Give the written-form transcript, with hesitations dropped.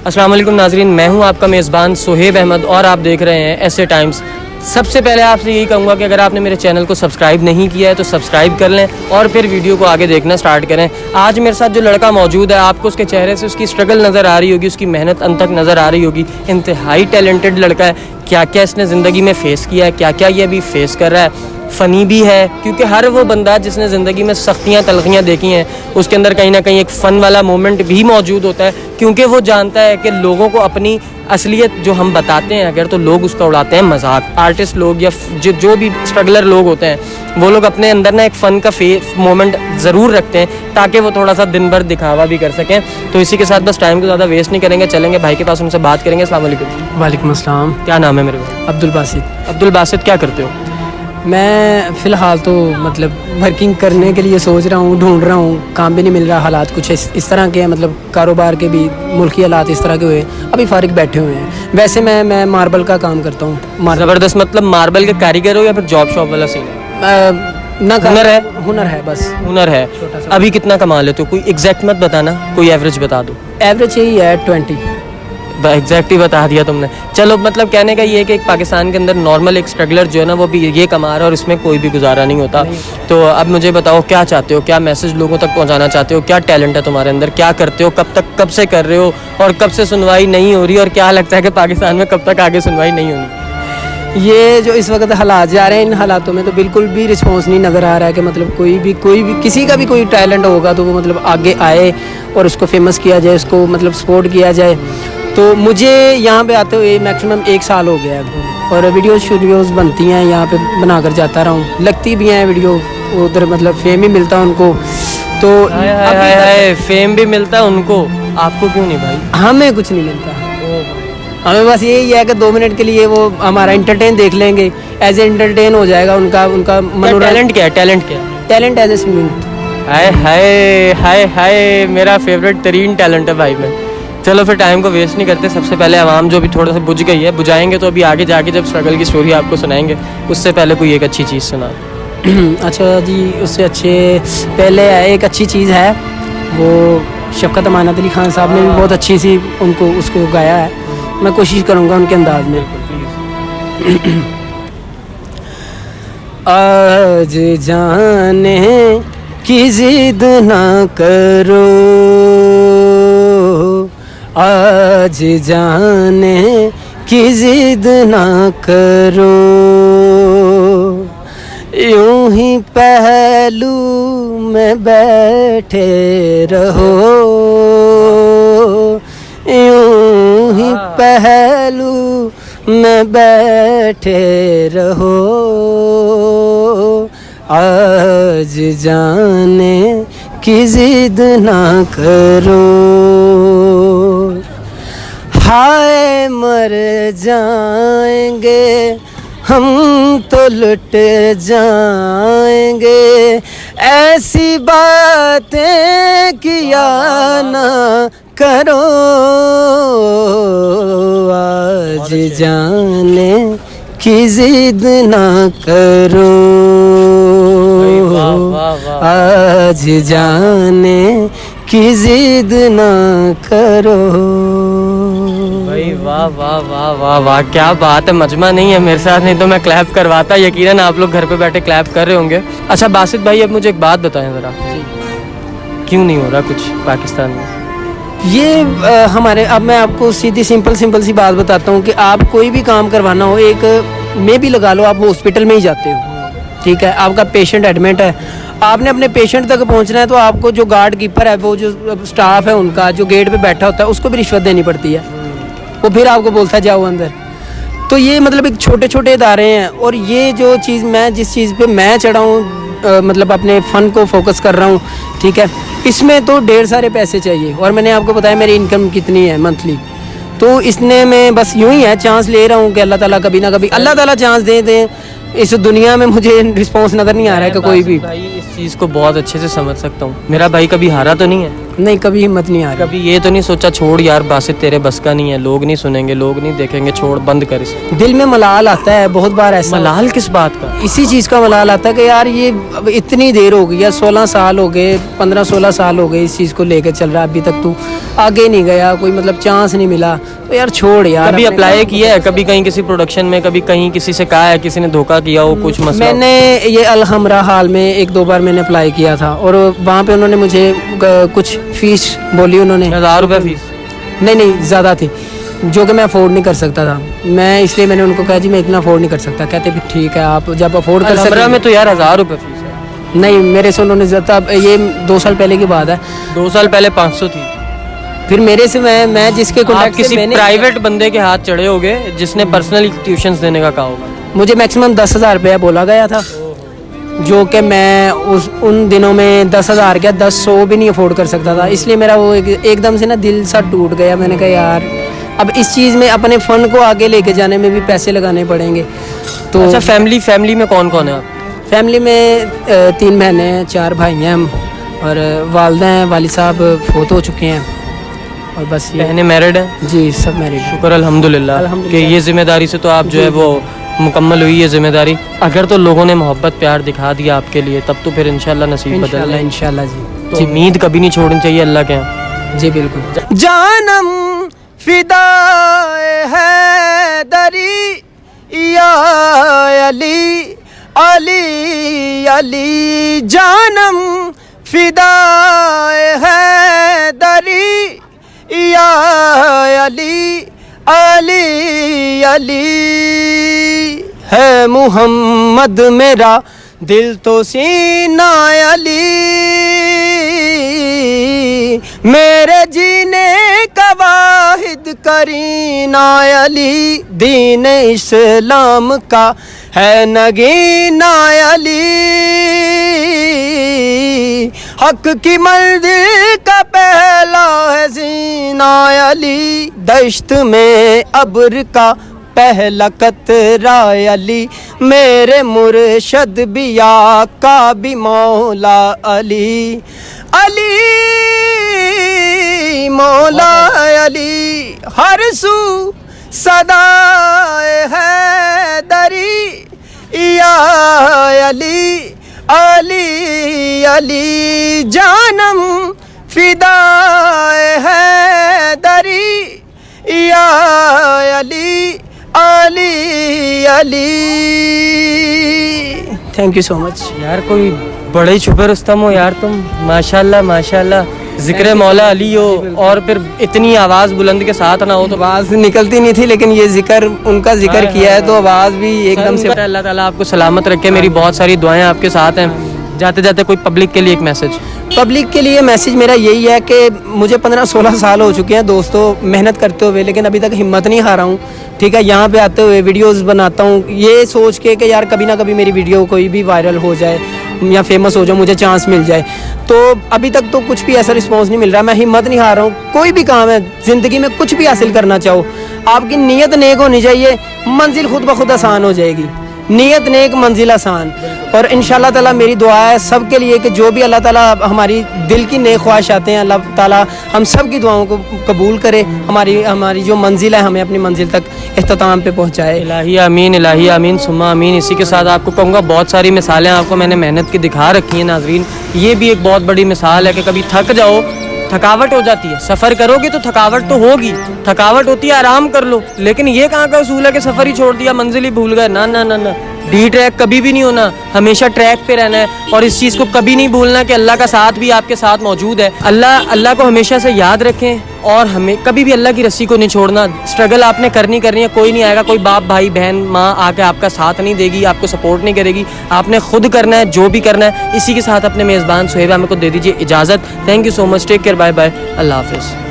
अस्सलाम वालेकुम नाजरीन, मैं हूं आपका मेज़बान सोहेब अहमद और आप देख रहे हैं ऐसे टाइम्स। सबसे पहले आपसे यही कहूँगा कि अगर आपने मेरे चैनल को सब्सक्राइब नहीं किया है तो सब्सक्राइब कर लें और फिर वीडियो को आगे देखना स्टार्ट करें। आज मेरे साथ जो लड़का मौजूद है, आपको उसके चेहरे से उसकी स्ट्रगल नज़र आ रही होगी, उसकी मेहनत अंत तक नज़र आ रही होगी। इंतहाई टैलेंटेड लड़का है, क्या क्या इसने ज़िंदगी में फ़ेस किया है, क्या क्या ये अभी फ़ेस कर रहा है। फ़नी भी है क्योंकि हर वो बंदा जिसने ज़िंदगी में सख्तियाँ तलखियाँ देखी हैं उसके अंदर कहीं ना कहीं एक फ़न वाला मोमेंट भी मौजूद होता है, क्योंकि वो जानता है कि लोगों को अपनी असलियत जो हम बताते हैं अगर, तो लोग उसका उड़ाते हैं मजाक। आर्टिस्ट लोग या जो भी स्ट्रगलर लोग होते हैं वो लोग अपने अंदर ना एक फ़न का मोमेंट ज़रूर रखते हैं ताकि वो थोड़ा सा दिन भर दिखावा भी कर सकें। तो इसी के साथ बस टाइम को ज़्यादा वेस्ट नहीं करेंगे, चलेंगे भाई के पास, उनसे बात करेंगे। अस्सलाम वालेकुम। वालेकुम अस्सलाम। क्या नाम है मेरे भाई? अब्दुल बासित। अब्दुल बासित, क्या करते हो? मैं फ़िलहाल तो मतलब वर्किंग करने के लिए सोच रहा हूँ, ढूंढ रहा हूँ, काम भी नहीं मिल रहा। हालात कुछ इस तरह के हैं, मतलब कारोबार के भी मुल्की हालात इस तरह के हुए, अभी फारिग बैठे हुए हैं। वैसे मैं मार्बल का काम करता हूँ। ज़बरदस्त, मतलब मार्बल के कारीगर हो या फिर जॉब शॉप वाला सीन है? हुनर है बस। हुनर है। अभी कितना कमा लेते हो? कोई एग्जैक्ट मत बताना, कोई एवरेज बता दो। एवरेज यही है 20। एग्जैक्ट ही बता दिया तुमने। चलो, मतलब कहने का ये है कि एक पाकिस्तान के अंदर नॉर्मल एक स्ट्रगलर जो है ना वो भी ये कमा रहा है और इसमें कोई भी गुजारा नहीं होता। तो अब मुझे बताओ, क्या चाहते हो, क्या मैसेज लोगों तक पहुंचाना चाहते हो, क्या टैलेंट है तुम्हारे अंदर, क्या करते हो, कब से कर रहे हो और कब से सुनवाई नहीं हो रही, और क्या लगता है कि पाकिस्तान में कब तक आगे सुनवाई नहीं होनी? ये जो इस वक्त हालात जा रहे हैं, इन हालातों में तो बिल्कुल भी रिस्पॉन्स नहीं नज़र आ रहा है कि मतलब कोई भी किसी का भी कोई टैलेंट होगा तो वो मतलब आगे आए और उसको फेमस किया जाए, उसको मतलब सपोर्ट किया जाए। तो मुझे यहाँ पे आते हुए मैक्सिमम 1 साल हो गया है और वीडियोज़ बनती हैं, यहाँ पे बनाकर जाता रहा हूँ, लगती भी हैं वीडियो, उधर मतलब फेम भी मिलता है उनको। तो फेम भी मिलता है उनको, आपको क्यों नहीं भाई? हमें कुछ नहीं मिलता, हमें बस यही है कि 2 मिनट के लिए वो हमारा एंटरटेन देख लेंगे, एज ए एंटरटेन हो जाएगा उनका मनोरंजन। टैलेंट क्या है? Talent as a singing. Hi hi hi hi, मेरा फेवरेट तरीन टैलेंट है भाई में। चलो फिर टाइम को वेस्ट नहीं करते, सबसे पहले आवाम जो भी थोड़ा सा बुझ गई है, बुझाएंगे तो अभी आगे जाके जब स्ट्रगल की स्टोरी आपको सुनाएंगे उससे पहले कोई एक अच्छी चीज़ सुना। अच्छा जी, उससे अच्छे पहले एक अच्छी चीज़ है, वो शफ़क़त अमानत अली खान साहब ने भी बहुत अच्छी सी उसको गाया है। मैं कोशिश करूँगा उनके अंदाज में। आज जाने की जिद ना करो, आज जाने की जिद ना करो, यूं ही पहलू में बैठे रहो, यूं ही पहलू में बैठे रहो, आज जाने की जिद ना करो। हाय मर जाएंगे हम तो लुट जाएंगे, ऐसी बातें किया ना करो, आज जाने की जिद ना करो, आज जाने की जिद ना करो। भाई वाह वाह वाह वाह वाह, क्या बात है। मजमा नहीं है मेरे साथ, नहीं तो मैं क्लैप करवाता। यकीनन आप लोग घर पे बैठे क्लैप कर रहे होंगे। अच्छा बासित भाई, अब मुझे एक बात बताएं ज़रा, क्यों नहीं हो रहा कुछ पाकिस्तान में? ये हमारे, अब मैं आपको सीधी सिंपल सी बात बताता हूँ कि आप कोई भी काम करवाना हो, एक में भी लगा लो, आप हॉस्पिटल में ही जाते हो, ठीक है, आपका पेशेंट एडमिट है, आपने अपने पेशेंट तक पहुंचना है तो आपको जो गार्ड कीपर है, वो जो स्टाफ है उनका जो गेट पे बैठा होता है, उसको भी रिश्वत देनी पड़ती है, वो फिर आपको बोलता है जाओ अंदर। तो ये मतलब एक छोटे छोटे इदारे हैं, और ये जो चीज़ मैं जिस चीज़ पे मैं चढ़ा हूँ, मतलब अपने फ़न को फोकस कर रहा हूँ, ठीक है, इसमें तो ढेर सारे पैसे चाहिए, और मैंने आपको बताया मेरी इनकम कितनी है मंथली। तो इसने में बस यूँ ही है, चांस ले रहा हूँ कि अल्लाह ताला कभी ना कभी, अल्लाह ताला चांस दे दें। इस दुनिया में मुझे रिस्पॉन्स नज़र नहीं आ रहा है कि कोई भी। भाई इस चीज़ को बहुत अच्छे से समझ सकता हूँ। मेरा भाई कभी हारा तो नहीं है? नहीं, कभी हिम्मत नहीं आ रही। कभी ये तो नहीं सोचा छोड़ यार बासित तेरे बस का नहीं है, लोग नहीं सुनेंगे, लोग नहीं देखेंगे, छोड़ बंद कर इसे? दिल में मलाल आता है बहुत बार ऐसा। मलाल किस बात का? इसी चीज़ का मलाल आता है कि यार ये अब इतनी देर हो गई है, 16 साल हो गए, 15-16 साल हो गए इस चीज़ को लेकर चल रहा है, अभी तक तू आगे नहीं गया, कोई मतलब चांस नहीं मिला, तो यार छोड़ यार। कभी अपने अप्लाई काम को किया है? कभी कहीं किसी प्रोडक्शन में, कभी कहीं किसी से कहा है, किसी ने धोखा किया हो, कुछ मसला हो? मैंने ये अलहमरा हाल में 1-2 बार मैंने अप्लाई किया था और वहाँ पे उन्होंने मुझे कुछ फीस बोली उन्होंने। 1000 रुपये फीस? नहीं ज़्यादा थी, जो कि मैं अफोर्ड नहीं कर सकता था। मैं इसलिए मैंने उनको कहा जी मैं इतना अफोर्ड नहीं कर सकता। कहते फिर ठीक है, आप जब अफोर्ड कर सकते में तो यार 1000 रुपये फीस है। नहीं, मेरे से उन्होंने ज़्यादा, ये 2 साल पहले की बात है। 2 साल पहले 500 थी। फिर मेरे से मैं जिसके आप कॉन्टैक्ट किसी प्राइवेट बंदे के हाथ चढ़े होगे जिसने पर्सनल ट्यूशंस देने का कहा होगा। मुझे मैक्सिमम 10,000 रुपया बोला गया था, जो कि मैं उन दिनों में 10,000 क्या 10-100 भी नहीं अफोर्ड कर सकता था। इसलिए मेरा वो एकदम से ना दिल सा टूट गया। मैंने कहा यार अब इस चीज़ में अपने फ़न को आगे लेके जाने में भी पैसे लगाने पड़ेंगे। तो अच्छा, फैमिली में कौन कौन है आप? फैमिली में 3 बहनें हैं, 4 भाई हैं हम, और वालिदा हैं, वालिद साहब फोत हो चुके हैं, और बस ये। बहनें मैरिड हैं? जी, सब मैरिड। शुक्र अल्हम्दुलिल्लाह कि ये जिम्मेदारी से तो आप जो है वो मुकम्मल हुई है जिम्मेदारी। अगर तो लोगों ने मोहब्बत प्यार दिखा दिया आपके लिए तब तो फिर इंशाल्लाह नसीब बदल है। इंशाल्लाह जी। तो उम्मीद कभी नहीं छोड़नी चाहिए अल्लाह के यहाँ। जी बिल्कुल। जानम फिदाए है दरी या अली अली अली, जानम फिदाए है दरी या अली अली अली, है मुहम्मद मेरा दिल तो सीना अली, मेरे जीने का वाहिद करीना अली, दीन इस्लाम का है नगीना अली, हक की मंजिल का पहला है सीना अली, दश्त में अब्र का पहला कतरा अली, मेरे मुर्शद भी आका भी मौला अली, अली मौला अली, हर सू सदाए है दरी या अली अली अली, जानम फिदाए है दरी या Ali Ali Ali. Thank you so much यार, कोई बड़े छुपे रुस्तम हो यार तुम, माशाल्लाह माशाल्लाह। जिक्र मौला अली हो और फिर इतनी आवाज़ बुलंद के साथ ना हो तो आवाज़ निकलती नहीं थी, लेकिन ये जिक्र उनका जिक्र किया है तो आवाज़ भी एकदम से। अल्लाह ताला आपको सलामत रखे, मेरी बहुत सारी दुआएं आपके साथ हैं। जाते जाते कोई पब्लिक के लिए एक मैसेज? पब्लिक के लिए मैसेज मेरा यही है कि मुझे 15-16 साल हो चुके हैं दोस्तों मेहनत करते हुए, लेकिन अभी तक हिम्मत नहीं हारा हूँ। ठीक है, यहाँ पे आते हुए वीडियोस बनाता हूँ ये सोच के कि यार कभी ना कभी मेरी वीडियो कोई भी वायरल हो जाए या फेमस हो जाए, मुझे चांस मिल जाए। तो अभी तक तो कुछ भी ऐसा रिस्पॉन्स नहीं मिल रहा। मैं हिम्मत नहीं हार रहा हूँ। कोई भी काम है ज़िंदगी में, कुछ भी हासिल करना चाहो, आपकी नीयत नेक होनी चाहिए, मंजिल खुद ब खुद आसान हो जाएगी। नीयत नेक मंजिल आसान। और इंशाल्लाह ताला मेरी दुआ है सबके लिए कि जो भी अल्लाह ताला हमारी दिल की नेक ख्वाहिश आते हैं, अल्लाह ताला हम सब की दुआओं को कबूल करे, हमारी जो मंजिल है हमें अपनी मंजिल तक इख्तिताम पे पहुँचाए। इलाही आमीन सुम्मा आमीन। इसी के साथ आपको कहूँगा बहुत सारी मिसालें आपको मैंने मेहनत की दिखा रखी हैं नाजरीन। ये भी एक बहुत बड़ी मिसाल है कि कभी थक जाओ, थकावट हो जाती है, सफ़र करोगे तो थकावट तो होगी, थकावट होती है आराम कर लो, लेकिन ये कहाँ का उसूल है कि सफ़र ही छोड़ दिया, मंजिल ही भूल गए। ना ना ना ना, डी ट्रैक कभी भी नहीं होना, हमेशा ट्रैक पे रहना है। और इस चीज़ को कभी नहीं भूलना कि अल्लाह का साथ भी आपके साथ मौजूद है। अल्लाह को हमेशा से याद रखें और हमें कभी भी अल्लाह की रस्सी को नहीं छोड़ना। स्ट्रगल आपने करनी है, कोई नहीं आएगा, कोई बाप भाई बहन माँ आके आपका साथ नहीं देगी, आपको सपोर्ट नहीं करेगी, आपने खुद करना है जो भी करना है। इसी के साथ अपने मेज़बान सुहेब अहमद को दे दीजिए इजाज़त। Thank you so much, take care, bye bye, अल्लाह हाफिज़।